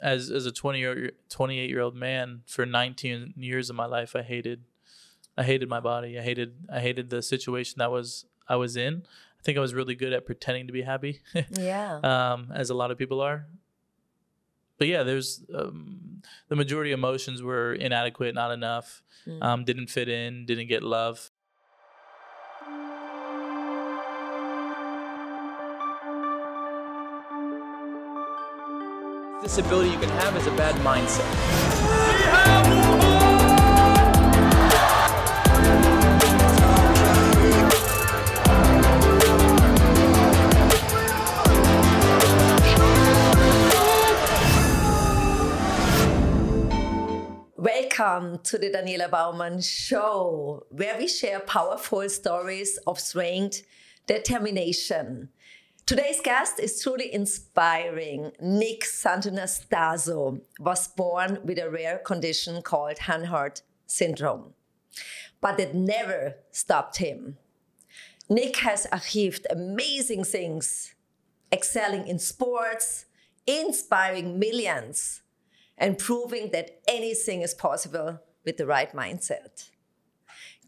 as a 28-year-old man, for 19 years of my life, I hated my body. I hated the situation that I was in. I think I was really good at pretending to be happy. Yeah. As a lot of people are. But yeah, there's the majority of emotions were inadequate, not enough, didn't fit in, didn't get love. This ability you can have is a bad mindset. Welcome to the Daniela Baumann Show, where we share powerful stories of strength, determination. Today's guest is truly inspiring. Nick Santonastasso was born with a rare condition called Hanhart Syndrome, but it never stopped him. Nick has achieved amazing things, excelling in sports, inspiring millions, and proving that anything is possible with the right mindset.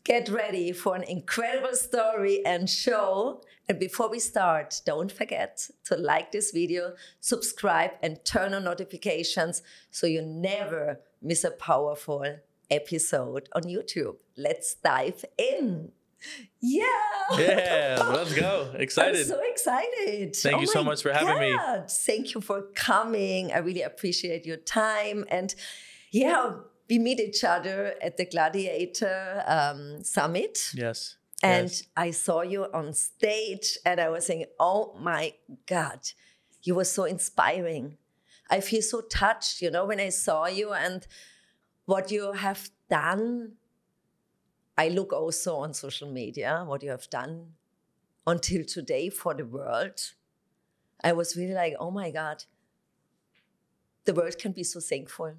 Get ready for an incredible story and show. And before we start, don't forget to like this video, subscribe, and turn on notifications so you never miss a powerful episode on YouTube. Let's dive in. Yeah. Yeah, let's go. Excited. I'm so excited. Thank you so much for having me. Thank you for coming. I really appreciate your time. And yeah, we meet each other at the Gladiator Summit. Yes. And yes. I saw you on stage and I was saying, oh my God, you were so inspiring. I feel so touched, when I saw you and what you have done. I look also on social media, what you have done until today for the world. I was really like, oh my God, the world can be so thankful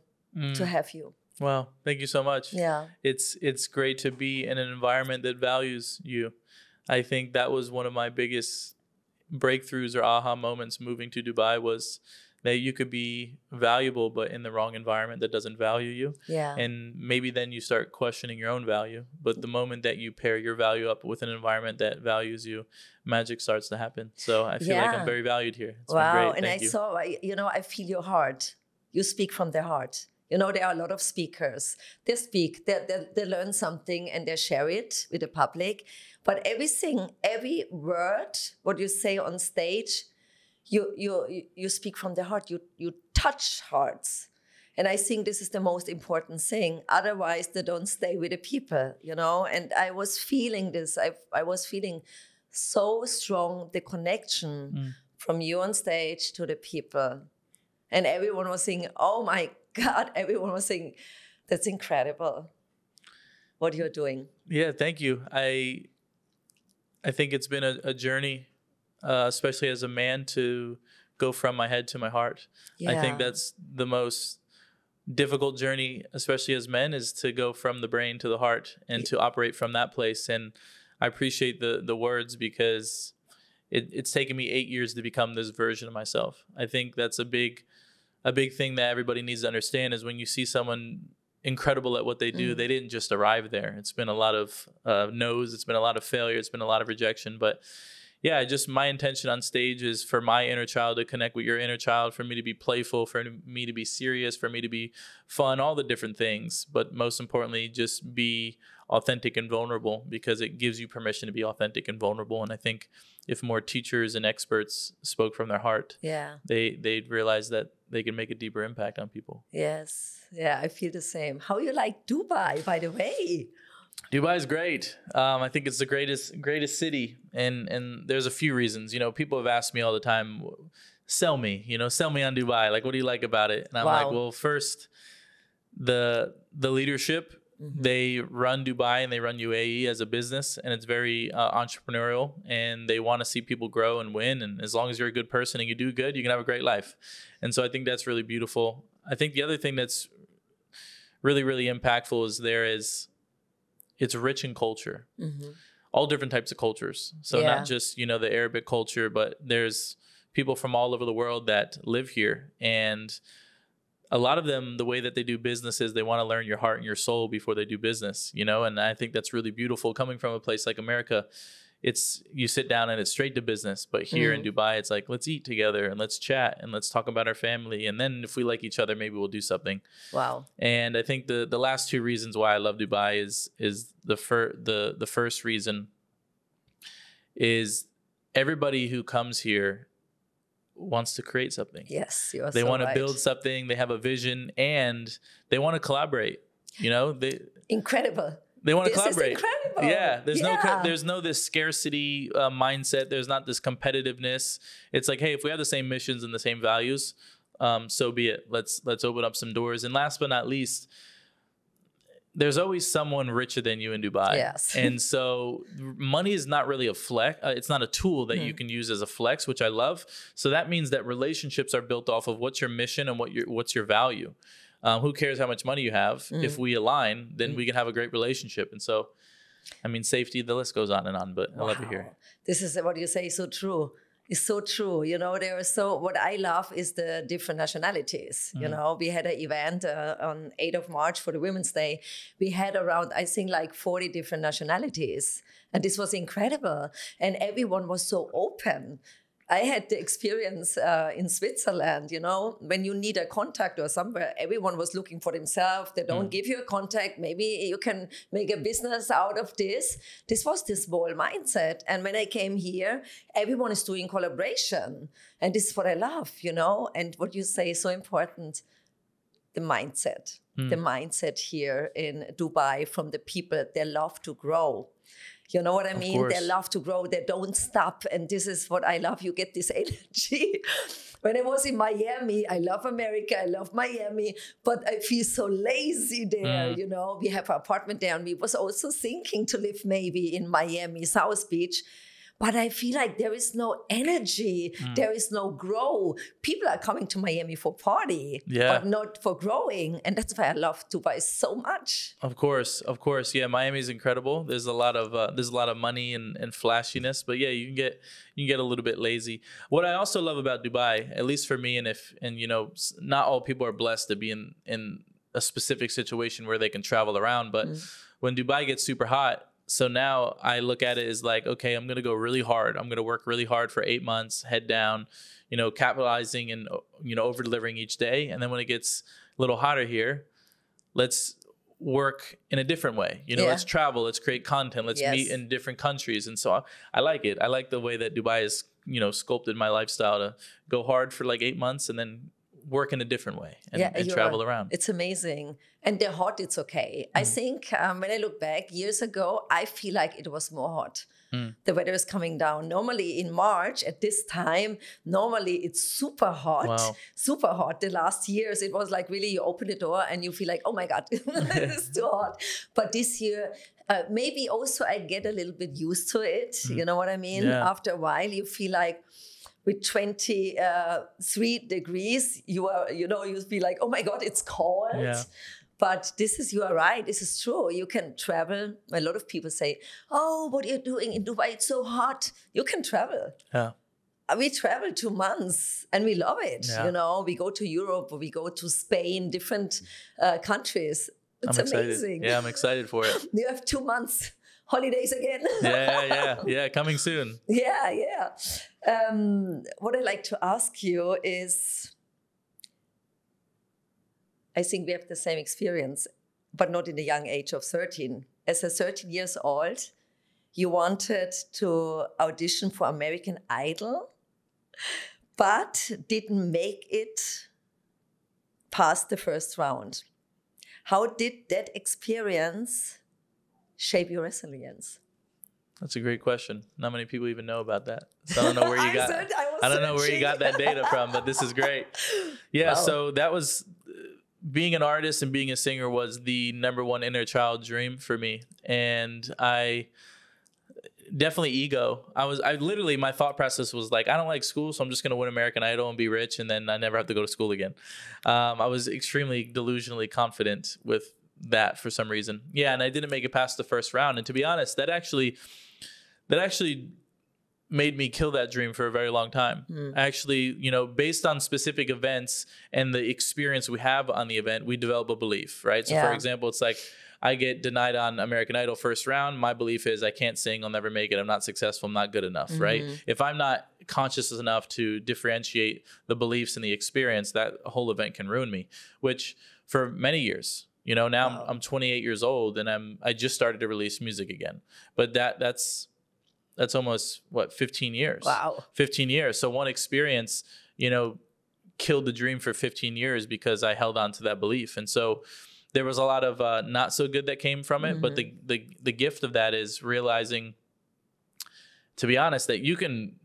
to have you. Wow, thank you so much. Yeah. It's great to be in an environment that values you. I think that was one of my biggest breakthroughs or aha moments moving to Dubai, was that you could be valuable, but in the wrong environment that doesn't value you. Yeah. And maybe then you start questioning your own value. But the moment that you pair your value up with an environment that values you, magic starts to happen. So I feel like I'm very valued here. It's been great. And Thank you. saw, I feel your heart. You speak from the heart. There are a lot of speakers. They speak, they learn something and they share it with the public. But every word, what you say on stage, you speak from the heart. You touch hearts. And I think this is the most important thing. Otherwise, they don't stay with the people, And I was feeling this. I was feeling so strong, the connection from you on stage to the people. And everyone was saying, oh my God, everyone was saying, that's incredible what you're doing. Yeah, thank you. I think it's been a journey, especially as a man, to go from my head to my heart. Yeah. I think that's the most difficult journey, especially as men, is to go from the brain to the heart and to operate from that place. And I appreciate the words, because it's taken me 8 years to become this version of myself. I think that's a big thing that everybody needs to understand, is when you see someone incredible at what they do, they didn't just arrive there. It's been a lot of no's, it's been a lot of failure, it's been a lot of rejection. But yeah, just my intention on stage is for my inner child to connect with your inner child, for me to be playful, for me to be serious, for me to be fun, all the different things. But most importantly, just be authentic and vulnerable, because it gives you permission to be authentic and vulnerable. And I think if more teachers and experts spoke from their heart, they'd realize that they can make a deeper impact on people. Yes. Yeah, I feel the same. How you like Dubai, by the way? Dubai is great. I think it's the greatest city. And there's a few reasons. People have asked me all the time, sell me on Dubai. Like, what do you like about it? And I'm like, well, first, the leadership. They run Dubai and they run UAE as a business, and it's very entrepreneurial, and they want to see people grow and win. And as long as you're a good person and you do good, you can have a great life. And so I think that's really beautiful. I think the other thing that's really, really impactful is it's rich in culture, all different types of cultures. So not just, the Arabic culture, but there's people from all over the world that live here. And a lot of them, the way that they do business is they want to learn your heart and your soul before they do business, you know? And I think that's really beautiful coming from a place like America. It's, you sit down and it's straight to business, but here in Dubai, it's like, let's eat together and let's chat and let's talk about our family. And then if we like each other, maybe we'll do something. Wow. And I think the last two reasons why I love Dubai is the first reason is everybody who comes here wants to create something. Yes, you are They so want to right. build something. They have a vision and they want to collaborate. You know, Incredible. they want to This is collaborate. incredible. Yeah, Yeah. there's no this scarcity mindset. There's not this competitiveness. It's like, hey, if we have the same missions and the same values, so be it. Let's open up some doors. And last but not least, there's always someone richer than you in Dubai. Yes. And so money is not really a flex. It's not a tool that you can use as a flex, which I love. So that means that relationships are built off of what's your mission and what's your value. Who cares how much money you have? If we align, then we can have a great relationship. And so, I mean, safety, the list goes on and on, but I love to hear it. This is what you say is so true. It's so true. You know, what I love is the different nationalities. You know, we had an event on 8th of March for the Women's Day. We had around, I think, like 40 different nationalities. And this was incredible. And everyone was so open. I had the experience in Switzerland, you know, when you need a contact or somewhere, everyone was looking for themselves. They don't give you a contact. Maybe you can make a business out of this. This was the small mindset. And when I came here, everyone is doing collaboration. And this is what I love, you know. And what you say is so important, the mindset. The mindset here in Dubai from the people, they love to grow. You know what I mean? They love to grow. They don't stop. And this is what I love. You get this energy. When I was in Miami, I love America. I love Miami. But I feel so lazy there, you know. We have an apartment there. And we was also thinking to live maybe in Miami, South Beach. But I feel like there is no energy. There is no grow. People are coming to Miami for party, but not for growing. And that's why I love Dubai so much. Of course. Yeah, Miami is incredible. There's a lot of money and flashiness, but yeah, you can get a little bit lazy. What I also love about Dubai, at least for me, and you know, not all people are blessed to be in a specific situation where they can travel around, but when Dubai gets super hot, so now I look at it as like, okay, I'm going to go really hard. I'm going to work really hard for 8 months, head down, you know, capitalizing and, you know, over delivering each day. And then when it gets a little hotter here, let's work in a different way. You know, let's travel, let's create content, let's meet in different countries. And so I like it. I like the way that Dubai has, you know, sculpted my lifestyle to go hard for like 8 months and then work in a different way and travel around. It's amazing. And the hot, it's okay. I think when I look back years ago, I feel like it was more hot. The weather is coming down. Normally in March at this time, normally it's super hot, super hot. The last years, it was like really you open the door and you feel like, oh my God, it's too hot. But this year, maybe also I get a little bit used to it. You know what I mean? Yeah. After a while, you feel like, with 23 degrees, you feel like, oh my God, it's cold. Yeah. But you are right, this is true. You can travel. A lot of people say, oh, what are you doing in Dubai? It's so hot. You can travel. Yeah. We travel 2 months and we love it. Yeah. You know, we go to Europe, we go to Spain, different countries. It's amazing. Yeah, I'm excited for it. You have 2 months. Holidays again. Yeah, coming soon. Yeah. What I'd like to ask you is, I think we have the same experience, but not in the young age of 13. As a 13 years old, you wanted to audition for American Idol, but didn't make it past the first round. How did that experience shape your resilience? That's a great question. Not many people even know about that. So I don't know where you got. I don't know where you got that data from, but this is great. Yeah. Wow. So that was being an artist and being a singer was the #1 inner child dream for me, and I definitely ego. I literally my thought process was like, I don't like school, so I'm just gonna win American Idol and be rich, and then I never have to go to school again. I was extremely delusionally confident with that for some reason. Yeah, and I didn't make it past the first round. And to be honest, that actually made me kill that dream for a very long time. Actually, you know, based on specific events and the experience we have on the event, we develop a belief, right? So for example, it's like I get denied on American Idol first round. My belief is I can't sing. I'll never make it. I'm not successful. I'm not good enough, right? If I'm not conscious enough to differentiate the beliefs and the experience, that whole event can ruin me, which for many years, you know, now I'm 28 years old and I just started to release music again, but that's almost 15 years. Wow. 15 years. So one experience, you know, killed the dream for 15 years because I held on to that belief. And so there was a lot of not so good that came from it. But the gift of that is realizing, to be honest, that you can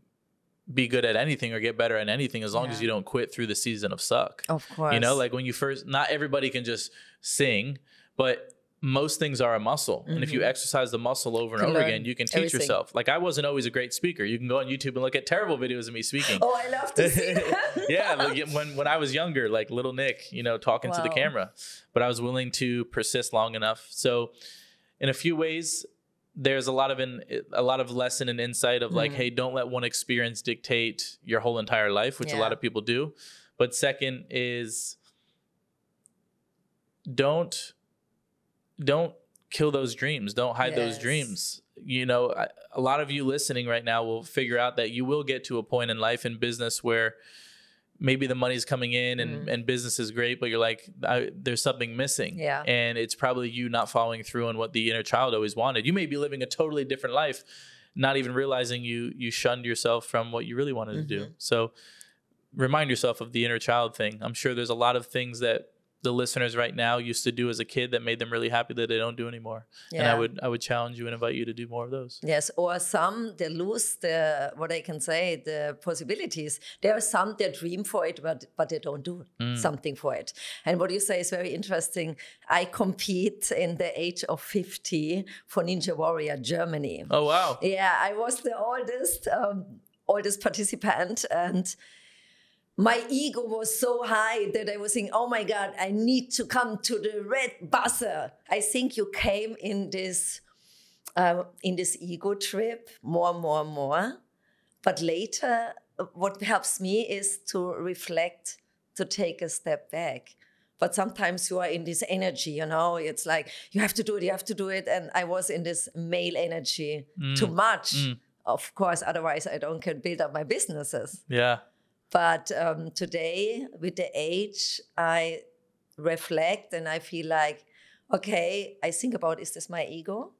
be good at anything or get better at anything as long as you don't quit through the season of suck. Of course. You know, like when you first, not everybody can just sing, but most things are a muscle. And if you exercise the muscle over and over again, you can teach yourself. Like I wasn't always a great speaker. You can go on YouTube and look at terrible videos of me speaking. Oh, I love to see that. Yeah. Like when I was younger, like little Nick, you know, talking to the camera, but I was willing to persist long enough. So in a few ways, there's a lot of lesson and insight of like, hey, don't let one experience dictate your whole entire life, which a lot of people do. But second is don't kill those dreams. Don't hide those dreams. You know, a lot of you listening right now will figure out that you will get to a point in life and business where maybe the money's coming in and business is great, but you're like, there's something missing. Yeah. And it's probably you not following through on what the inner child always wanted. You may be living a totally different life, not even realizing you shunned yourself from what you really wanted to do. So remind yourself of the inner child thing. I'm sure there's a lot of things that the listeners right now used to do as a kid that made them really happy that they don't do anymore. And I would challenge you and invite you to do more of those. Yes, or some, they lose the possibilities. There are some that dream for it, but they don't do something for it. And what you say is very interesting. I compete in the age of 50 for Ninja Warrior Germany. Oh, wow. Yeah, I was the oldest participant, and my ego was so high that I was saying, oh my God, I need to come to the red buzzer. I think you came in this ego trip more. But later, what helps me is to reflect, to take a step back. But sometimes you are in this energy, you know, it's like, you have to do it. And I was in this male energy too much. Of course, otherwise I can build up my businesses. Yeah. But today, with the age, I reflect and I feel like, okay, I think about, is this my ego?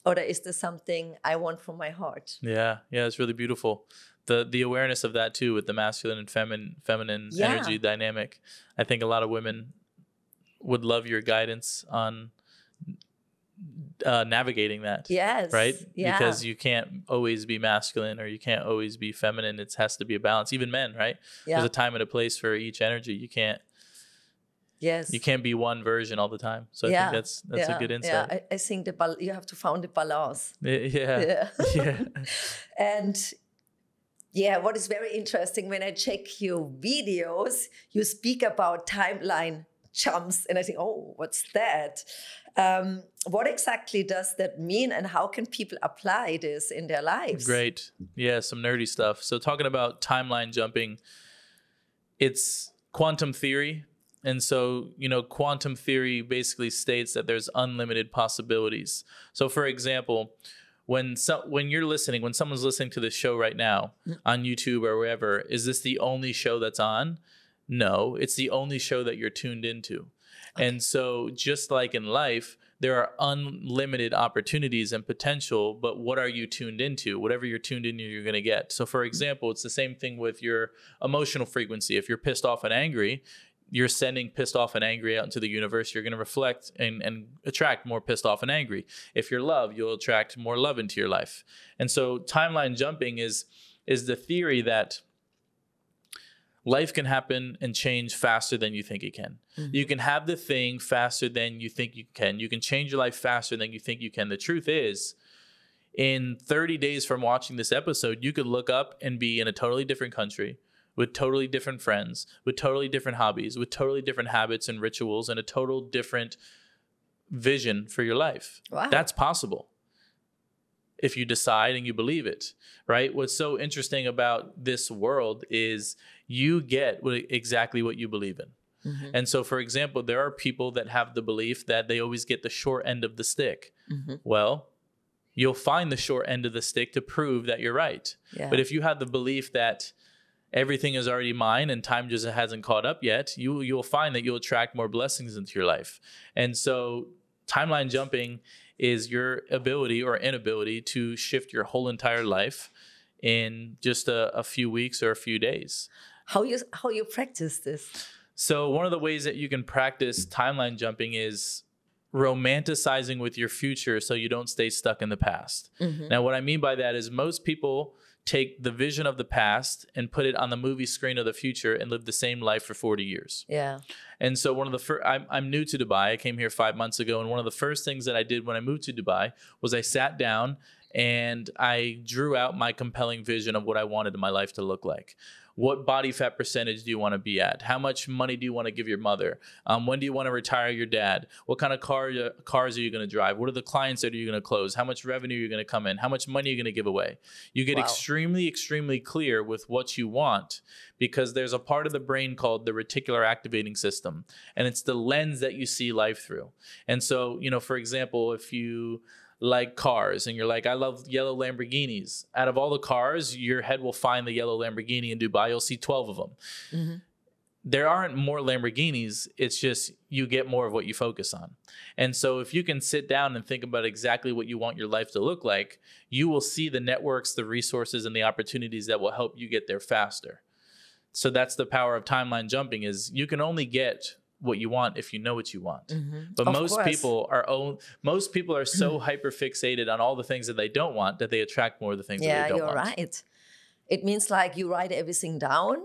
Or is this something I want from my heart? Yeah, it's really beautiful. The awareness of that too, with the masculine and feminine energy dynamic. I think a lot of women would love your guidance on navigating that. Yes. Right? Yeah. Because you can't always be masculine or you can't always be feminine. It has to be a balance. Even men, right? Yeah. There's a time and a place for each energy. You can't be one version all the time. So I think that's a good insight. Yeah, I think you have to find the balance. Yeah. And what is very interesting, when I check your videos, you speak about timeline jumps, and I think, oh, what's that? What exactly does that mean, and how can people apply this in their lives? Great. Yeah, some nerdy stuff. So talking about timeline jumping, it's quantum theory. And so, you know, quantum theory basically states that there's unlimited possibilities. So for example, when you're listening, when someone's listening to this show right now on YouTube or wherever, is this the only show that's on? No, it's the only show that you're tuned into. Okay. And so just like in life, there are unlimited opportunities and potential, but what are you tuned into? Whatever you're tuned into, you're going to get. So for example, it's the same thing with your emotional frequency. If you're pissed off and angry, you're sending pissed off and angry out into the universe. You're going to reflect and attract more pissed off and angry. If you're love, you'll attract more love into your life. And so timeline jumping is the theory that life can happen and change faster than you think it can. You can have the thing faster than you think you can. You can change your life faster than you think you can. The truth is, in 30 days from watching this episode, you could look up and be in a totally different country with totally different friends, with totally different hobbies, with totally different habits and rituals, and a total different vision for your life. Wow. That's possible. if you decide and you believe it, right? What's so interesting about this world is you get exactly what you believe in. Mm-hmm. And so, for example, there are people that have the belief that they always get the short end of the stick. Mm-hmm. Well, you'll find the short end of the stick to prove that you're right. Yeah. But if you have the belief that everything is already mine and time just hasn't caught up yet, you'll find that you'll attract more blessings into your life. And so timeline jumping is your ability or inability to shift your whole entire life in just a few weeks or a few days. How you practice this? So one of the ways that you can practice timeline jumping is romanticizing with your future so you don't stay stuck in the past. Mm-hmm. Now, what I mean by that is most people take the vision of the past and put it on the movie screen of the future and live the same life for 40 years. Yeah. And so one of the first, I'm new to Dubai. I came here 5 months ago. And one of the first things that I did when I moved to Dubai was I sat down and I drew out my compelling vision of what I wanted my life to look like. What body fat percentage do you want to be at? How much money do you want to give your mother? When do you want to retire your dad? What kind of cars are you going to drive? What are the clients that are you going to close? How much revenue are you going to come in? How much money are you going to give away? You get extremely, extremely clear with what you want because there's a part of the brain called the reticular activating system. And it's the lens that you see life through. And so, for example, if you like cars and you're like, I love yellow Lamborghinis. Out of all the cars, your head will find the yellow Lamborghini in Dubai. You'll see 12 of them. Mm-hmm. There aren't more Lamborghinis. It's just you get more of what you focus on. And so if you can sit down and think about exactly what you want your life to look like, you will see the networks, the resources, and the opportunities that will help you get there faster. So that's the power of timeline jumping is you can only get what you want if you know what you want. Mm-hmm. But most people are so hyper fixated on all the things that they don't want that they attract more of the things that they don't want. Yeah, you're right. It means like you write everything down,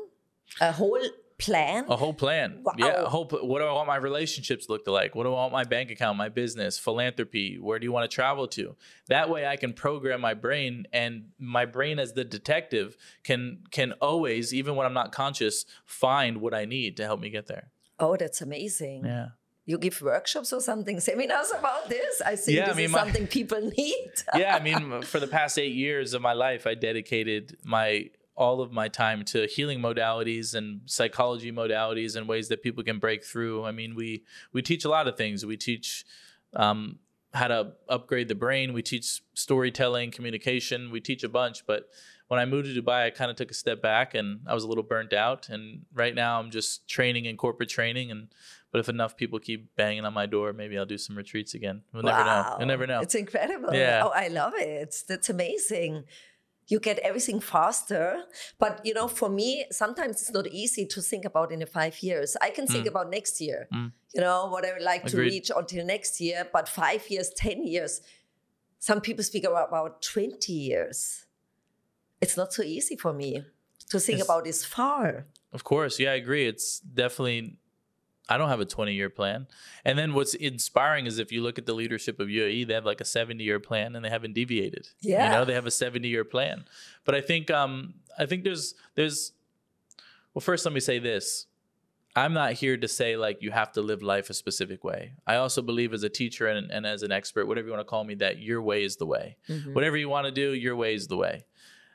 a whole plan. A whole plan. Wow. Yeah. What do I want my relationships to look like? What do I want my bank account, my business, philanthropy? Where do you want to travel to? That way I can program my brain, and my brain as the detective can always, even when I'm not conscious, find what I need to help me get there. Oh, that's amazing. Yeah. You give workshops or something, seminars about this? I think this is something people need. Yeah, for the past 8 years of my life, I dedicated all of my time to healing modalities and psychology modalities and ways that people can break through. We teach a lot of things. We teach how to upgrade the brain. We teach storytelling, communication. We teach a bunch, but when I moved to Dubai, I kind of took a step back and I was a little burnt out. And right now I'm just training in corporate training. But if enough people keep banging on my door, maybe I'll do some retreats again. We'll never know. You'll never know. It's incredible. Yeah. Oh, I love it. That's amazing. You get everything faster. But, for me, sometimes it's not easy to think about in 5 years. I can think about next year, what I would like to reach until next year. But 5 years, 10 years, some people speak about 20 years. It's not so easy for me to think about this far. Of course. Yeah, I agree. It's definitely, I don't have a 20-year plan. And then what's inspiring is if you look at the leadership of UAE, they have like a 70-year plan and they haven't deviated. Yeah. They have a 70-year plan. But I think there's, well, first let me say this. I'm not here to say like you have to live life a specific way. I also believe as a teacher and as an expert, whatever you want to call me, that your way is the way. Mm-hmm. Whatever you want to do, your way is the way.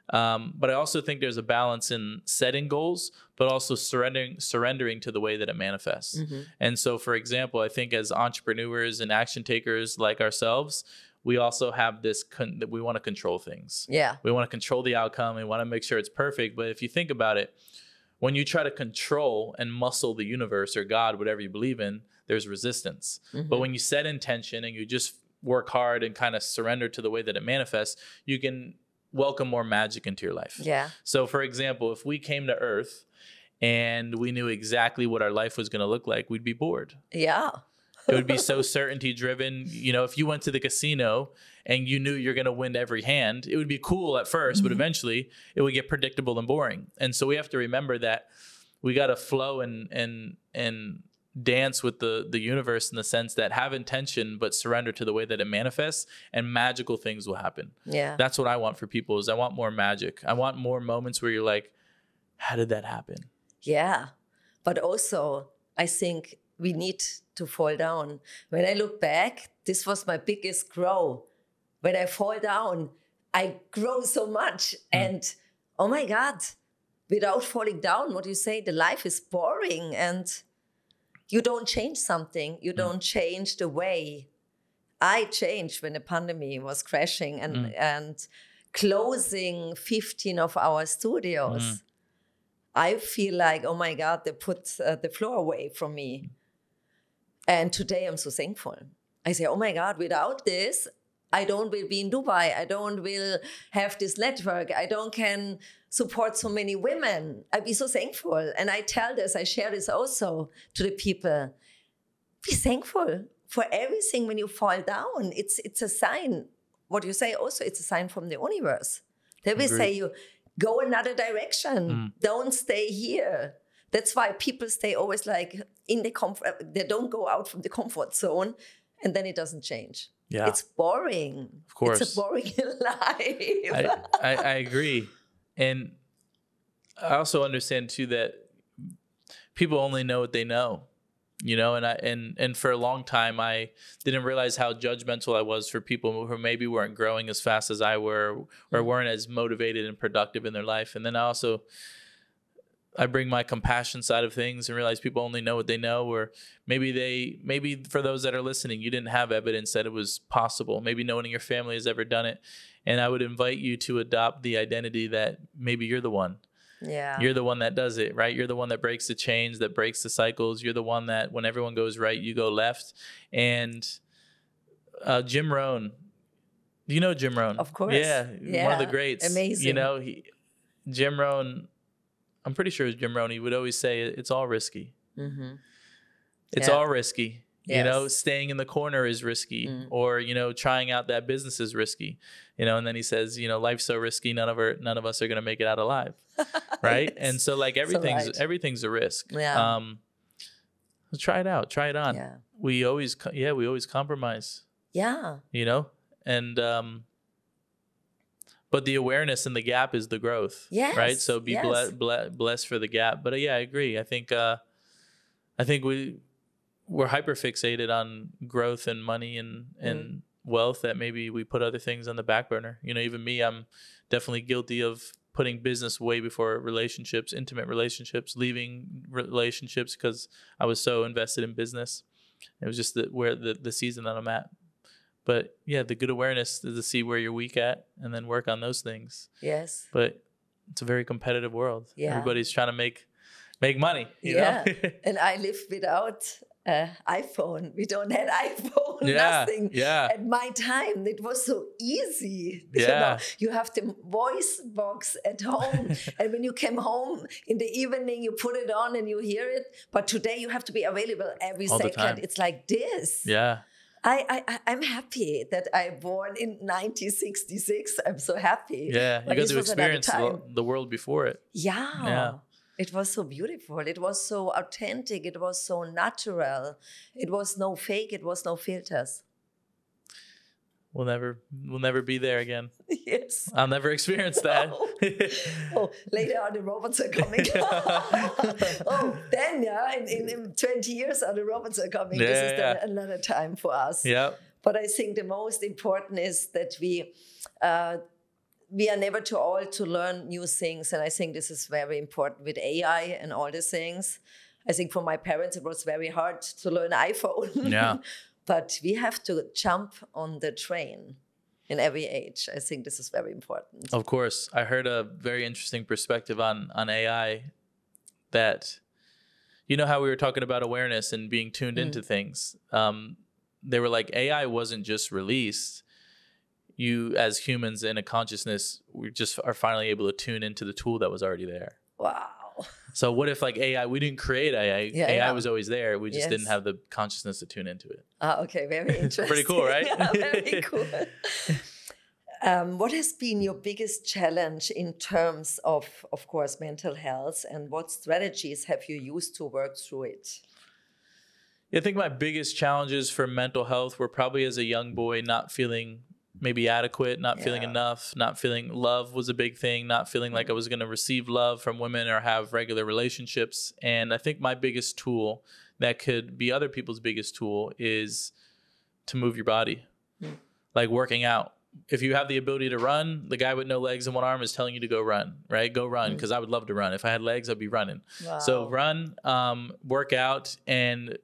But I also think there's a balance in setting goals, but also surrendering to the way that it manifests. Mm-hmm. And so, for example, I think as entrepreneurs and action takers like ourselves, we also have this, that we want to control things. Yeah. We want to control the outcome. We want to make sure it's perfect. But if you think about it, when you try to control and muscle the universe or God, whatever you believe in, there's resistance. Mm-hmm. But when you set intention and you just work hard and kind of surrender to the way that it manifests, you can welcome more magic into your life. Yeah. So for example, if we came to Earth and we knew exactly what our life was going to look like, we'd be bored. Yeah. It would be so certainty driven. If you went to the casino and you knew you're going to win every hand, it would be cool at first, but eventually it would get predictable and boring. And so we have to remember that we got to flow and dance with the universe in the sense that have intention, but surrender to the way that it manifests, and magical things will happen. Yeah. That's what I want for people is I want more magic. I want more moments where you're like, how did that happen? Yeah. But also I think we need to fall down. When I look back, this was my biggest growth. When I fall down, I grow so much. And oh my God, without falling down, what you say, the life is boring and you don't change something. You don't change the way. I changed when the pandemic was crashing and closing 15 of our studios. I feel like, oh my God, they put the floor away from me. And today I'm so thankful. I say, oh my God, without this, I don't will be in Dubai. I don't will have this network. I don't can support so many women. I'd be so thankful. And I tell this, I share this also to the people. Be thankful for everything when you fall down. It's a sign. What you say also, it's a sign from the universe. They will say you, go another direction. Don't stay here. That's why people stay always like in the comfort. They don't go out from the comfort zone, and then it doesn't change. Yeah, it's boring. Of course, it's a boring life. I agree, and I also understand too that people only know what they know. And for a long time, I didn't realize how judgmental I was for people who maybe weren't growing as fast as I were or weren't as motivated and productive in their life. And then I bring my compassion side of things and realize people only know what they know, or maybe for those that are listening, you didn't have evidence that it was possible. Maybe no one in your family has ever done it. And I would invite you to adopt the identity that maybe you're the one. Yeah. You're the one that does it, right? You're the one that breaks the chains, that breaks the cycles. You're the one that when everyone goes right, you go left. And Jim Rohn, do you know Jim Rohn? Of course. Yeah. One of the greats. Amazing. Jim Rohn, I'm pretty sure it's Jim Rohn. He would always say it's all risky. It's all risky. Yes. Staying in the corner is risky, or, trying out that business is risky, and then he says, life's so risky. None of us are going to make it out alive. Right. And so like everything's a risk. Yeah. Try it out. Try it on. Yeah. We always compromise. Yeah. And, but the awareness and the gap is the growth. Yes. Right. So be blessed for the gap. But I agree. I think we're hyper fixated on growth and money and wealth that maybe we put other things on the back burner. Even me, I'm definitely guilty of putting business way before relationships, intimate relationships, leaving relationships because I was so invested in business. It was just the season that I'm at. But yeah, the good awareness is to see where you're weak at and then work on those things. Yes. But it's a very competitive world. Yeah. Everybody's trying to make money. You know? And I live without iPhone. We don't have iPhone, nothing. Yeah. At my time, it was so easy. Yeah. You have the voice box at home. And when you came home in the evening, you put it on and you hear it. But today you have to be available every all second. It's like this. Yeah. I'm happy that I born in 1966. I'm so happy. Yeah. You got to experience the world before it. Yeah. It was so beautiful. It was so authentic. It was so natural. It was no fake. It was no filters. We'll never be there again. Yes. I'll never experience that. Later on the robots are coming. Then in 20 years the robots are coming. Yeah, this is another time for us. Yeah. But I think the most important is that we are never too old to learn new things. And I think this is very important with AI and all these things. I think for my parents, it was very hard to learn iPhone. Yeah. But we have to jump on the train in every age. I think this is very important. Of course. I heard a very interesting perspective on AI that, how we were talking about awareness and being tuned into things. They were like, AI wasn't just released. You as humans in a consciousness, we just are finally able to tune into the tool that was already there. Wow. So what if like AI, we didn't create AI. AI was always there. We just didn't have the consciousness to tune into it. Okay, very interesting. Pretty cool, right? Yeah, very cool. What has been your biggest challenge in terms of course, mental health, and what strategies have you used to work through it? I think my biggest challenges for mental health were probably as a young boy not feeling maybe adequate, not feeling enough, not feeling love was a big thing, not feeling like I was going to receive love from women or have regular relationships. And I think my biggest tool that could be other people's biggest tool is to move your body, like working out. if you have the ability to run, the guy with no legs and one arm is telling you to go run, right? Go run, because I would love to run. If I had legs, I'd be running. Wow. So run, work out, and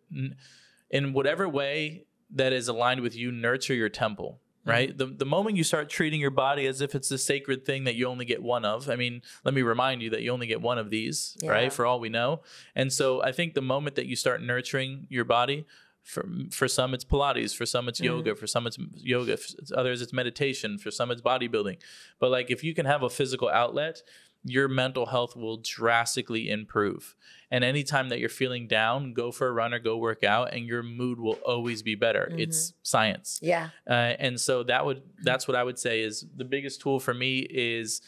in whatever way that is aligned with you, nurture your temple, right? The moment you start treating your body as if it's a sacred thing that you only get one of, I mean, let me remind you that you only get one of these, right? For all we know. And so I think the moment that you start nurturing your body, for some it's Pilates, for some it's yoga, for some it's yoga, for others it's meditation, for some it's bodybuilding. But like, if you can have a physical outlet, your mental health will drastically improve. And anytime that you're feeling down, go for a run or go work out, and your mood will always be better. It's science. Yeah. And so that's what I would say is the biggest tool for me is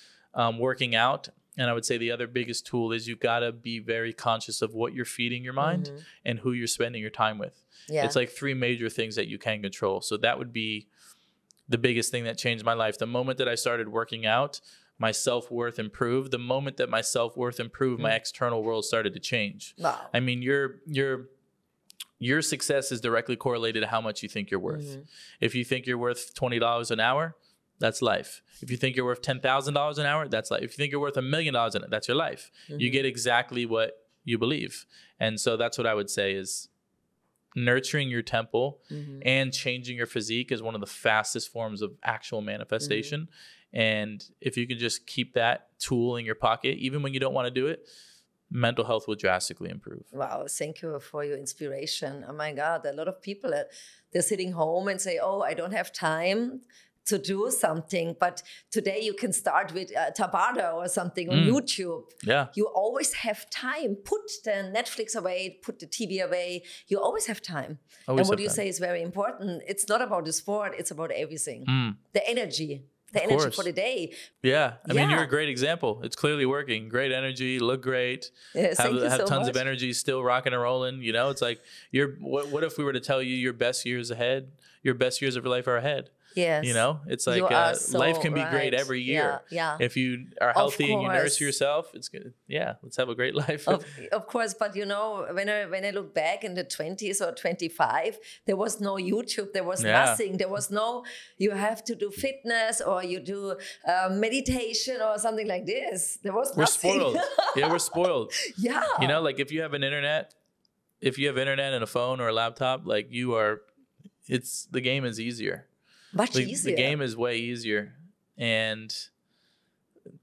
working out. And I would say the other biggest tool is you got to be very conscious of what you're feeding your mind and who you're spending your time with. Yeah. It's like 3 major things that you can control. So that would be the biggest thing that changed my life. The moment that I started working out, my self-worth improved. The moment that my self-worth improved, my external world started to change. Wow. I mean, your success is directly correlated to how much you think you're worth. If you think you're worth $20 an hour, that's life. If you think you're worth $10,000 an hour, that's life. If you think you're worth $1 million, that's your life. You get exactly what you believe. And so that's what I would say is nurturing your temple and changing your physique is one of the fastest forms of actual manifestation. And if you can just keep that tool in your pocket, even when you don't want to do it, mental health will drastically improve. Wow, thank you for your inspiration. Oh my God, a lot of people, they're sitting home and say, oh, I don't have time to do something. But today you can start with Tabata or something on YouTube. Yeah. You always have time. Put the Netflix away, put the TV away. You always have time. Always and what have you time. say is very important. It's not about the sport. It's about everything. The energy. The Of energy course. for the day. Yeah. I mean, Yeah. you're a great example. It's clearly working. Great energy, look great. Yes, thank you have so tons much. of energy, still rocking and rolling. You know, it's like what if we were to tell you your best years ahead, your best years of your life are ahead? Yes. You know, it's like You are so life can be great right. every year. Yeah. If you are healthy and you course. nurse yourself, it's good. Yeah, let's have a great life. Of course, but you know, when I look back in the 20s or 25, there was no YouTube, there was nothing. There was no, you have to do fitness or you do meditation or something like this. There was nothing. We're spoiled. Yeah, we're spoiled. Yeah. You know, like if you have internet and a phone or a laptop, like the game is easier. Much easier. The game is way easier. And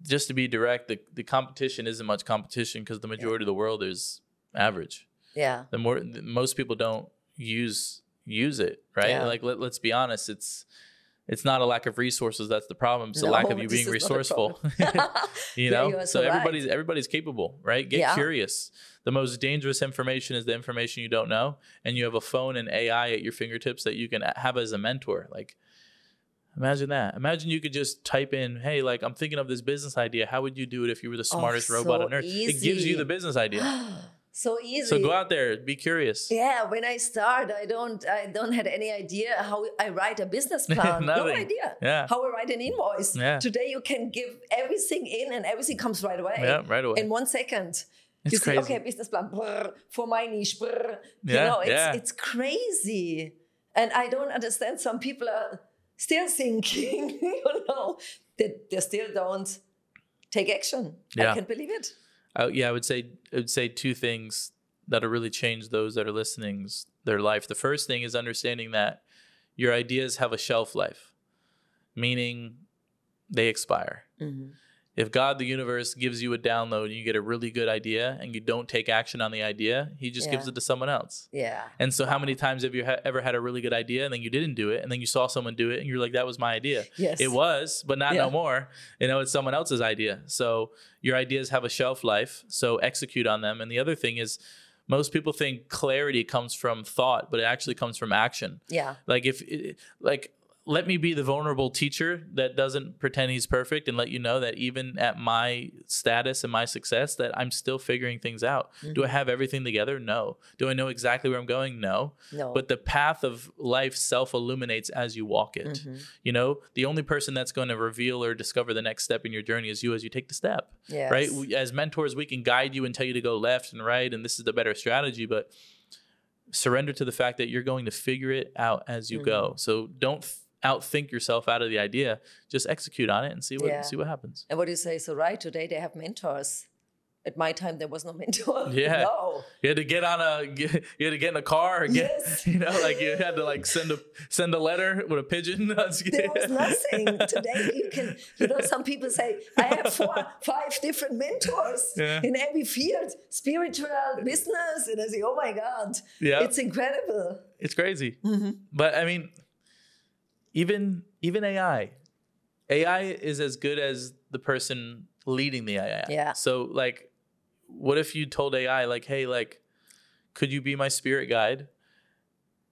just to be direct, the competition isn't much competition because the majority of the world is average. Yeah. Most people don't use it, right? Yeah. Like let's be honest, it's not a lack of resources that's the problem. It's a lack of you being resourceful. You know? you are so so right. everybody's capable, right? Get curious. The most dangerous information is the information you don't know, and you have a phone and AI at your fingertips that you can have as a mentor. Like, imagine that. Imagine you could just type in, hey, like, I'm thinking of this business idea. How would you do it if you were the smartest robot on earth? Easy. It gives you the business idea. So easy. So go out there, be curious. Yeah, when I start, I don't have any idea how I write a business plan. No idea. Yeah. How I write an invoice. Yeah. Today you can give everything in and everything comes right away. Yeah, right away. In 1 second. It's you say, crazy. okay, business plan, brr, for my niche, brr. Yeah, you know, yeah. it's crazy. And I don't understand, some people are still thinking, you know, that they still don't take action. Yeah. I can't believe it. I would say 2 things that'll really change those that are listening, their life. The first thing is understanding that your ideas have a shelf life, meaning they expire. If God, the universe, gives you a download and you get a really good idea and you don't take action on the idea, he just gives it to someone else. Yeah. And so how many times have you ever had a really good idea and then you didn't do it and then you saw someone do it and you're like, that was my idea. Yes. It was, but not no more. You know, it's someone else's idea. So your ideas have a shelf life. So execute on them. And the other thing is, most people think clarity comes from thought, but it actually comes from action. Yeah. Like, let me be the vulnerable teacher that doesn't pretend he's perfect and let you know that even at my status and my success, that I'm still figuring things out. Do I have everything together? No. Do I know exactly where I'm going? No. But the path of life self-illuminates as you walk it. You know, the only person that's going to reveal or discover the next step in your journey is you as you take the step. Yes. Right? As mentors, we can guide you and tell you to go left and right, and this is the better strategy, but surrender to the fact that you're going to figure it out as you go. So don't outthink yourself out of the idea. Just execute on it and see what happens. And what do you say? So right, today they have mentors. At my time, there was no mentor. Yeah, no. You had to get in a car. Yes. You had to like send a letter with a pigeon. There was nothing. Today you can. Some people say I have 4-5 different mentors in every field, spiritual, business, and I say, oh my God, it's incredible. It's crazy. Mm-hmm. But I mean, even AI is as good as the person leading the AI. Yeah. So like, what if you told AI like, hey, like, could you be my spirit guide?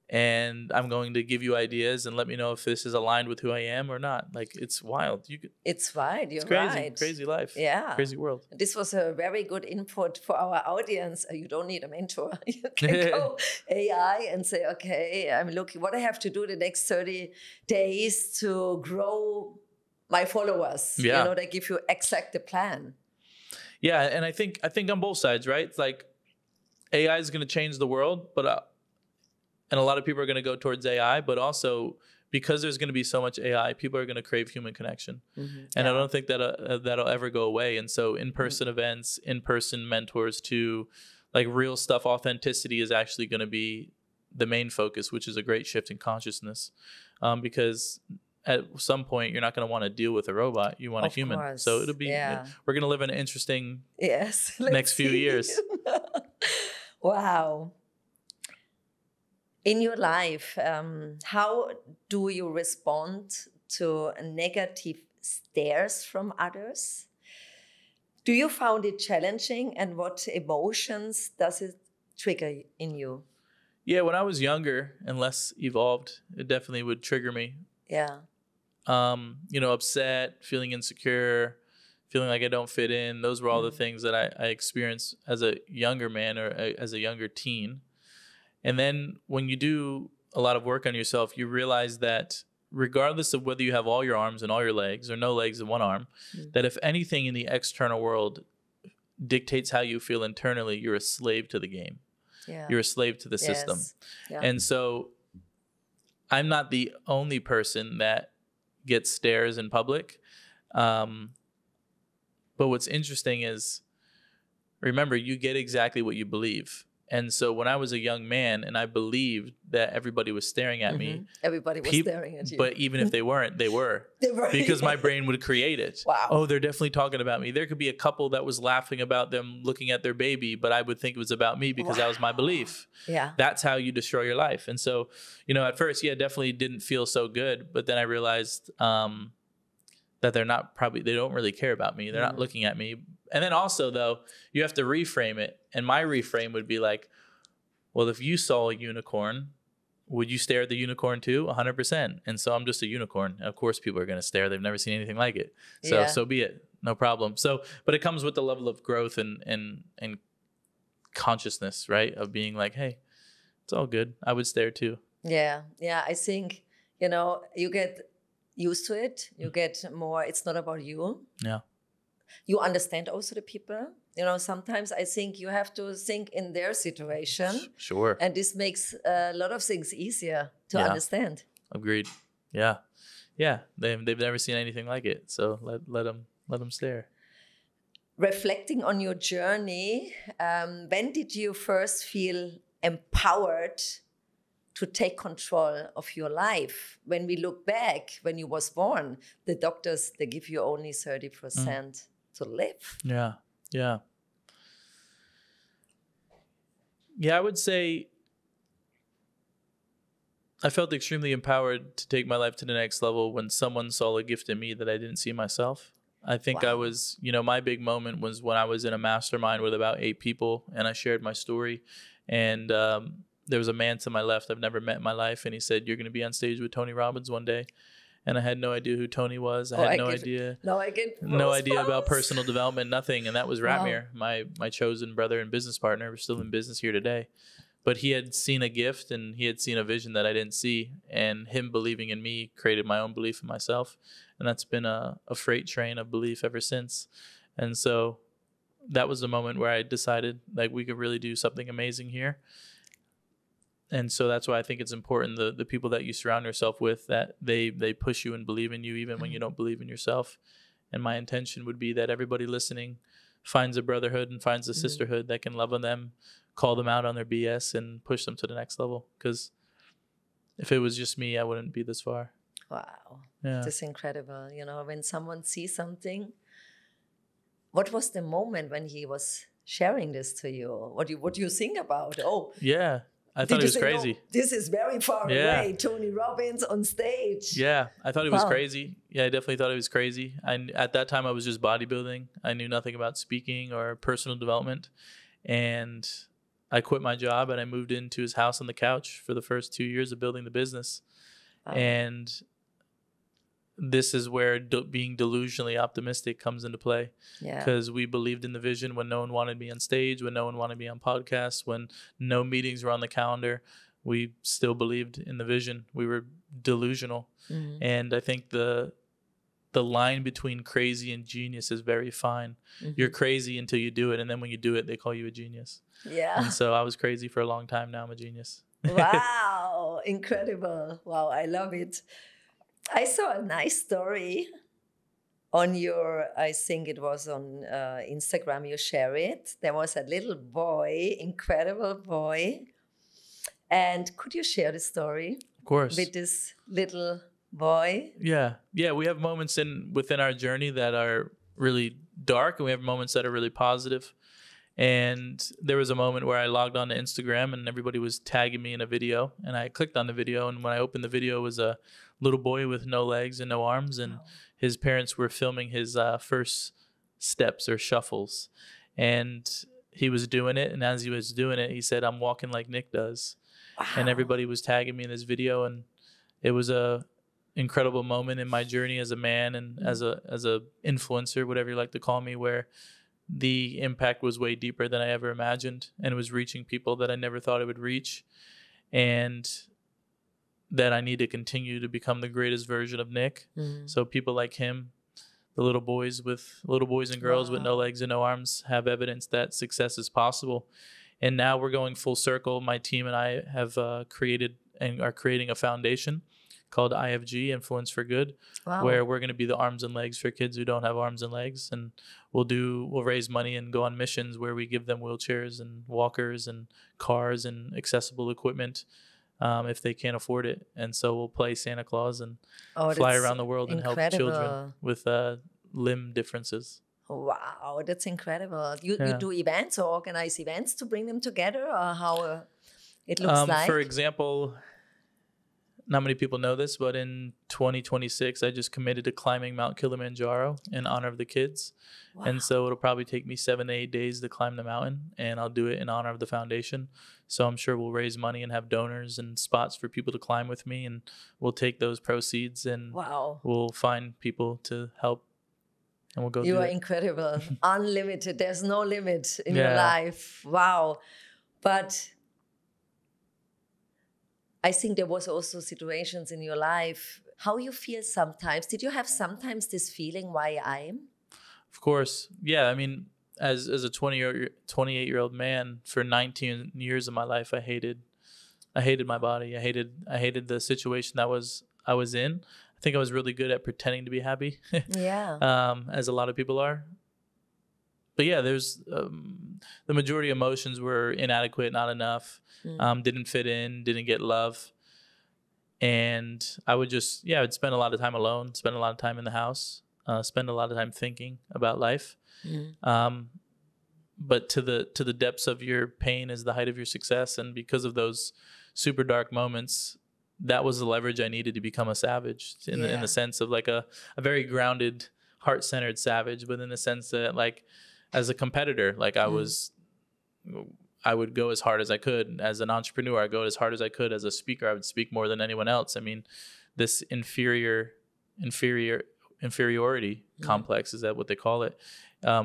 And I'm going to give you ideas and let me know if this is aligned with who I am or not. Like, it's wild. It's wild. You're crazy, right. Crazy life. Yeah. Crazy world. This was a very good input for our audience. You don't need a mentor. You can go AI and say, okay, I'm looking what I have to do the next 30 days to grow my followers. Yeah. They give you exact the plan. Yeah, and I think on both sides, right? It's like AI is going to change the world, but and a lot of people are going to go towards AI, but also because there's going to be so much AI, people are going to crave human connection, and I don't think that that'll ever go away. And so, in-person events, in-person mentors, to like real stuff, authenticity is actually going to be the main focus, which is a great shift in consciousness, because at some point, you're not going to want to deal with a robot. You want a human. Course. So it'll be, we're going to live in an interesting next few years. Wow. In your life, how do you respond to negative stares from others? Do you find it challenging, and what emotions does it trigger in you? Yeah, when I was younger and less evolved, it definitely would trigger me. Yeah. Upset, feeling insecure, feeling like I don't fit in. Those were all the things that I experienced as a younger man or as a younger teen. And then when you do a lot of work on yourself, you realize that regardless of whether you have all your arms and all your legs or no legs and one arm, that if anything in the external world dictates how you feel internally, you're a slave to the game. Yeah. You're a slave to the system. Yeah. And so I'm not the only person that gets stares in public. But what's interesting is, remember, you get exactly what you believe. And so when I was a young man and I believed that everybody was staring at me. Everybody was staring at you. But even if they weren't, they were. They were. Because my brain would create it. Wow. Oh, they're definitely talking about me. There could be a couple that was laughing about them looking at their baby, but I would think it was about me because that was my belief. Yeah. That's how you destroy your life. And so, at first, definitely didn't feel so good. But then I realized that they don't really care about me. They're not looking at me. And then also, though, you have to reframe it. And my reframe would be like, well, if you saw a unicorn, would you stare at the unicorn too? 100%. And so I'm just a unicorn. And of course, people are going to stare. They've never seen anything like it. So so be it. No problem. So, but it comes with the level of growth and consciousness, right? Of being like, hey, it's all good. I would stare too. Yeah. Yeah. I think, you get used to it. You get more, it's not about you. Yeah. You understand also the people. Sometimes I think you have to think in their situation. Sure. And this makes a lot of things easier to understand. Agreed. Yeah. Yeah. They've never seen anything like it. So let them stare. Reflecting on your journey, when did you first feel empowered to take control of your life? When we look back, when you was born, the doctors, they give you only 30% to live. Yeah. Yeah. Yeah, I would say I felt extremely empowered to take my life to the next level when someone saw a gift in me that I didn't see myself. I think I was, my big moment was when I was in a mastermind with about 8 people and I shared my story. And there was a man to my left I've never met in my life. And he said, you're going to be on stage with Tony Robbins one day. And I had no idea who Tony was. I had no idea about personal development, nothing. And that was Ratmir, my chosen brother and business partner. We're still in business here today. But he had seen a gift and he had seen a vision that I didn't see. And him believing in me created my own belief in myself. And that's been a freight train of belief ever since. And so that was the moment where I decided like we could really do something amazing here. And so that's why I think it's important, the people that you surround yourself with, that they push you and believe in you even when you don't believe in yourself. And my intention would be that everybody listening finds a brotherhood and finds a sisterhood that can love on them, call them out on their BS, and push them to the next level. Because if it was just me, I wouldn't be this far. Wow. Yeah. That's incredible. You know, when someone sees something, what was the moment when he was sharing this to you? What do you think about? Oh, yeah. I thought it was crazy. No, this is very far away. Tony Robbins on stage. Yeah, I thought it was crazy. Yeah, I definitely thought it was crazy. At that time, I was just bodybuilding. I knew nothing about speaking or personal development. And I quit my job and I moved into his house on the couch for the first 2 years of building the business. And this is where being delusionally optimistic comes into play. Because we believed in the vision when no one wanted me on stage, when no one wanted me on podcasts, when no meetings were on the calendar. We still believed in the vision. We were delusional. And I think the line between crazy and genius is very fine. You're crazy until you do it, and then when you do it, they call you a genius. And so I was crazy for a long time. Now I'm a genius. Wow, incredible. Wow, I love it. I saw a nice story on your, I think it was on Instagram, you share it. There was a little boy, incredible boy. And could you share the story? Of course. With this little boy? Yeah. We have moments within our journey that are really dark, and we have moments that are really positive. And there was a moment where I logged on to Instagram and everybody was tagging me in a video, and I clicked on the video, and when I opened the video, it was a little boy with no legs and no arms, and his parents were filming his first steps or shuffles, and he was doing it, and as he was doing it, he said, "I'm walking like Nick does." And everybody was tagging me in this video, and it was a incredible moment in my journey as a man and as a influencer, whatever you like to call me, where the impact was way deeper than I ever imagined, and it was reaching people that I never thought it would reach, and that I need to continue to become the greatest version of Nick. So people like him, the little boys and girls with no legs and no arms, have evidence that success is possible. And now we're going full circle. My team and I have created and are creating a foundation called IFG, Influence for Good, where we're going to be the arms and legs for kids who don't have arms and legs. And we'll raise money and go on missions where we give them wheelchairs and walkers and cars and accessible equipment if they can't afford it. And so we'll play Santa Claus and fly around the world and help children with limb differences. Wow, that's incredible. You do events or organize events to bring them together, or how it looks like? For example, not many people know this, but in 2026, I just committed to climbing Mount Kilimanjaro in honor of the kids. And so it'll probably take me 7 to 8 days to climb the mountain, and I'll do it in honor of the foundation. So I'm sure we'll raise money and have donors and spots for people to climb with me, and we'll take those proceeds and we'll find people to help, and we'll go do it. You are incredible. Unlimited. There's no limit in your life. Wow. But I think there was also situations in your life, how you feel sometimes. Did you have sometimes this feeling, why I'm? Of course. Yeah. I mean, as a 28-year-old man, for 19 years of my life, I hated my body. I hated the situation that I was in. I think I was really good at pretending to be happy. As a lot of people are. But yeah, there's the majority of emotions were inadequate, not enough, didn't fit in, didn't get love. And I would I'd spend a lot of time alone, spend a lot of time in the house, spend a lot of time thinking about life. But to the depths of your pain is the height of your success. And because of those super dark moments, that was the leverage I needed to become a savage in the sense of like a very grounded, heart-centered savage, but in the sense that, like, as a competitor, like I would go as hard as I could. As an entrepreneur, I go as hard as I could. As a speaker, I would speak more than anyone else. I mean, this inferiority complex, is that what they call it,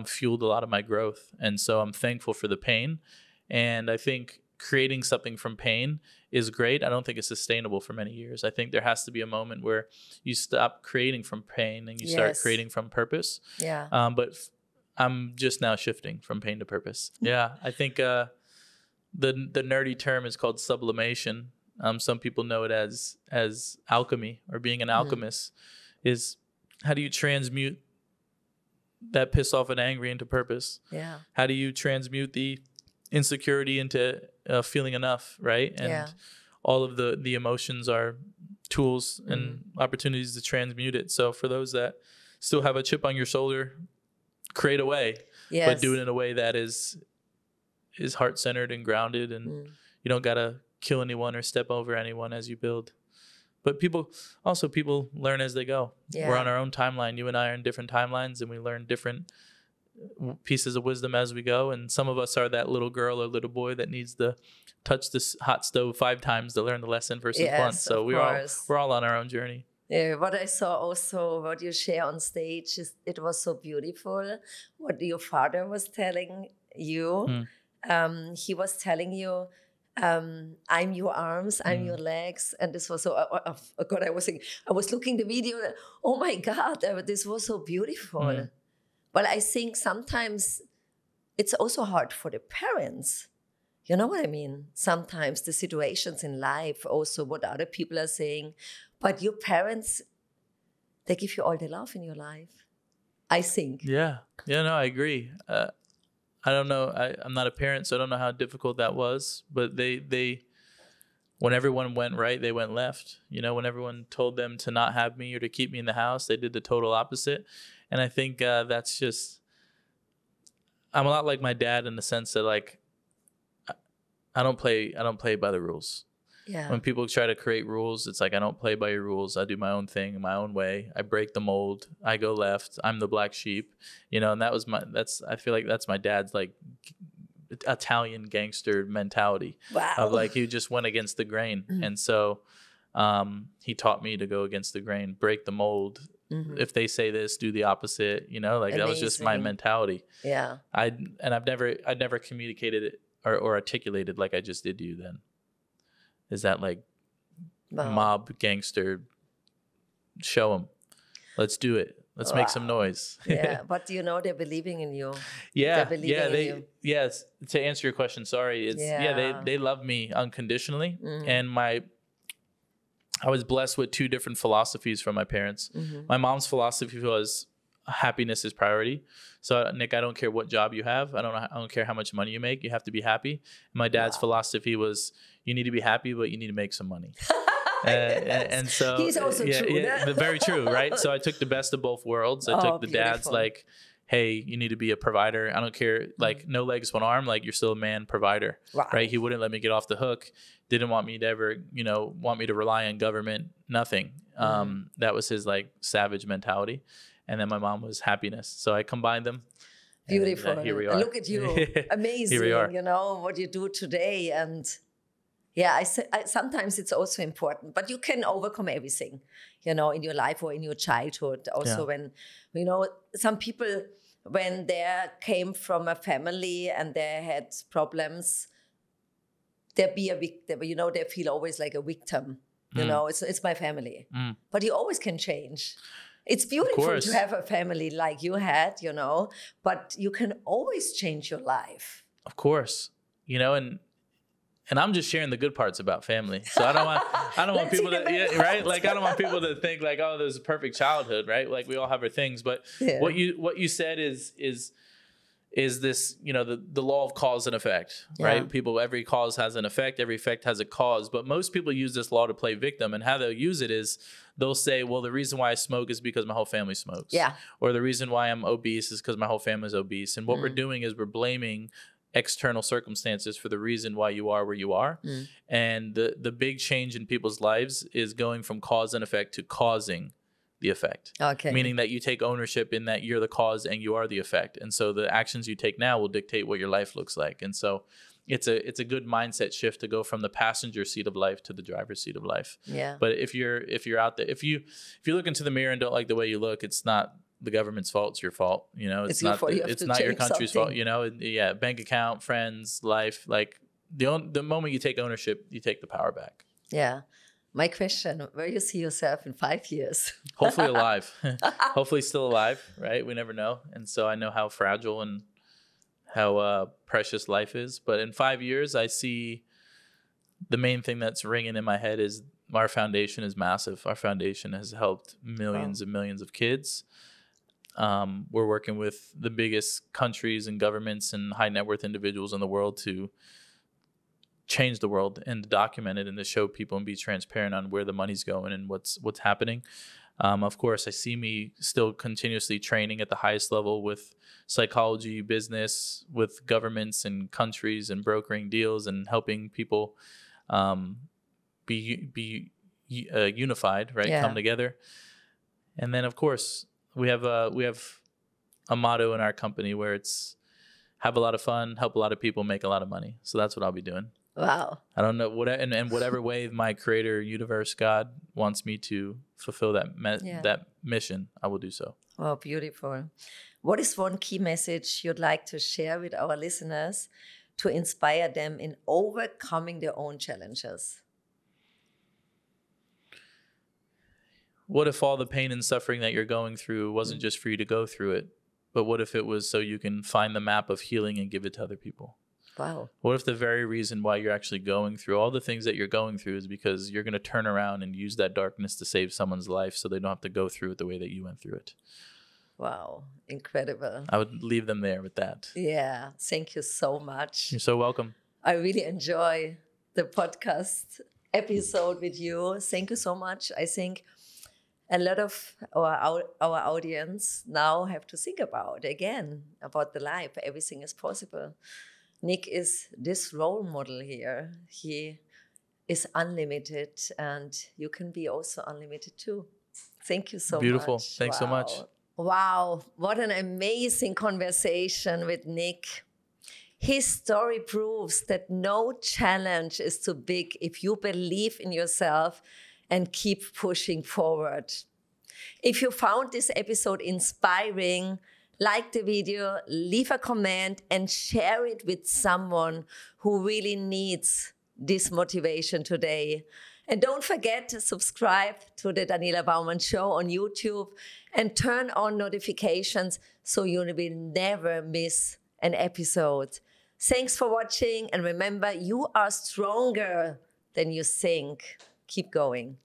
fueled a lot of my growth. And so I'm thankful for the pain. And I think creating something from pain is great. I don't think it's sustainable for many years. I think there has to be a moment where you stop creating from pain and you start creating from purpose. But I'm just now shifting from pain to purpose. I think the nerdy term is called sublimation. Some people know it as alchemy, or being an alchemist. Is how do you transmute that pissed off and angry into purpose? Yeah. How do you transmute the insecurity into feeling enough, right? And all of the emotions are tools and opportunities to transmute it. So for those that still have a chip on your shoulder, create a way, but do it in a way that is heart-centered and grounded, and you don't gotta kill anyone or step over anyone as you build. But people learn as they go. We're on our own timeline. You and I are in different timelines, and we learn different pieces of wisdom as we go. And some of us are that little girl or little boy that needs to touch this hot stove 5 times to learn the lesson versus once. So we're all on our own journey. Yeah, what I saw also, what you share on stage, is it was so beautiful. What your father was telling you, he was telling you, I'm your arms, I'm your legs, and this was so. God, I was looking the video. Oh my God, this was so beautiful. But I think sometimes it's also hard for the parents. You know what I mean? Sometimes the situations in life, also what other people are saying, but your parents, they give you all the love in your life, I think. Yeah, no, I agree. I don't know. I'm not a parent, so I don't know how difficult that was. But they when everyone went right, they went left. You know, when everyone told them to not have me or to keep me in the house, they did the total opposite. And I think that's just, I'm a lot like my dad in the sense that, like, I don't play by the rules. Yeah. When people try to create rules, it's like, I don't play by your rules. I do my own thing, my own way. I break the mold. I go left. I'm the black sheep, you know. And I feel like that's my dad's, like, Italian gangster mentality. Wow. Of, like, he just went against the grain. And so he taught me to go against the grain, break the mold. If they say this, do the opposite, you know, like, that was just my mentality. Yeah. I'd never communicated it or articulated like I just did to you then. Is that, like, mob gangster, show them, let's do it. Let's make some noise. Yeah, but you know, they're believing in you. Yeah, yes. To answer your question, sorry. They love me unconditionally. And I was blessed with 2 different philosophies from my parents. My mom's philosophy was happiness is priority. So, Nick, I don't care what job you have. I don't care how much money you make. You have to be happy. And my dad's philosophy was, you need to be happy, but you need to make some money. And so he's also true. Yeah, very true, right? So I took the best of both worlds. I took the dad's, like, hey, you need to be a provider. I don't care, like, no legs, one arm, like, you're still a man provider, right? He wouldn't let me get off the hook. Didn't want me to ever, want me to rely on government, nothing. That was his, like, savage mentality. And then my mom was happiness. So I combined them. Beautiful. And, here we are. Look at you. Amazing, Here we are. You know, what you do today. And yeah, I sometimes it's also important, but you can overcome everything, in your life or in your childhood. Also, when, some people, when they came from a family and they had problems, they feel always like a victim. It's my family. But you always can change. It's beautiful to have a family like you had, but you can always change your life. Of course, and I'm just sharing the good parts about family. So I don't want people to, right? Like, I don't want people to think, like, oh, there's a perfect childhood, right? Like, we all have our things. But what you said is this, the law of cause and effect, right? Every cause has an effect, every effect has a cause. But most people use this law to play victim, and how they'll use it is they'll say, well, the reason why I smoke is because my whole family smokes. Yeah. Or the reason why I'm obese is because my whole family's obese. And what we're doing is we're blaming external circumstances for the reason why you are where you are. And the big change in people's lives is going from cause and effect to causing the effect. Okay. Meaning that you take ownership in that you're the cause and you are the effect. And so the actions you take now will dictate what your life looks like. And so it's a good mindset shift to go from the passenger seat of life to the driver's seat of life. Yeah. But if you're out there, if you look into the mirror and don't like the way you look, it's not the government's fault, it's your fault. It's not your country's fault. Yeah, bank account, friends, life. Like, the moment you take ownership, you take the power back. Yeah. My question, where do you see yourself in 5 years? Hopefully alive. Hopefully still alive, right? We never know. And so I know how fragile and how precious life is. But in 5 years, I see the main thing that's ringing in my head is our foundation is massive. Our foundation has helped millions and millions of kids. We're working with the biggest countries and governments and high net worth individuals in the world to change the world and to document it and to show people and be transparent on where the money's going and what's happening. Of course, I see me still continuously training at the highest level with psychology, business, with governments and countries, and brokering deals and helping people be unified, right? Yeah. Come together. And then, of course, we have a motto in our company where it's have a lot of fun, help a lot of people, make a lot of money. So that's what I'll be doing. Wow. I don't know what, and whatever way my creator, universe, God wants me to fulfill that mission, I will do so. Oh, beautiful. What is one key message you'd like to share with our listeners to inspire them in overcoming their own challenges? What if all the pain and suffering that you're going through wasn't just for you to go through it, but what if it was so you can find the map of healing and give it to other people? Wow. What if the very reason why you're actually going through all the things that you're going through is because you're going to turn around and use that darkness to save someone's life so they don't have to go through it the way that you went through it? Wow. Incredible. I would leave them there with that. Yeah. Thank you so much. You're so welcome. I really enjoy the podcast episode with you. Thank you so much. I think a lot of our audience now have to think about the life. Everything is possible. Nick is this role model here. He is unlimited, and you can be also unlimited too. Thank you so much. Beautiful. Thanks so much. Wow, what an amazing conversation with Nick. His story proves that no challenge is too big if you believe in yourself and keep pushing forward. If you found this episode inspiring, like the video, leave a comment, and share it with someone who really needs this motivation today. And don't forget to subscribe to the Daniela Baumann Show on YouTube and turn on notifications so you will never miss an episode. Thanks for watching, and remember, you are stronger than you think. Keep going.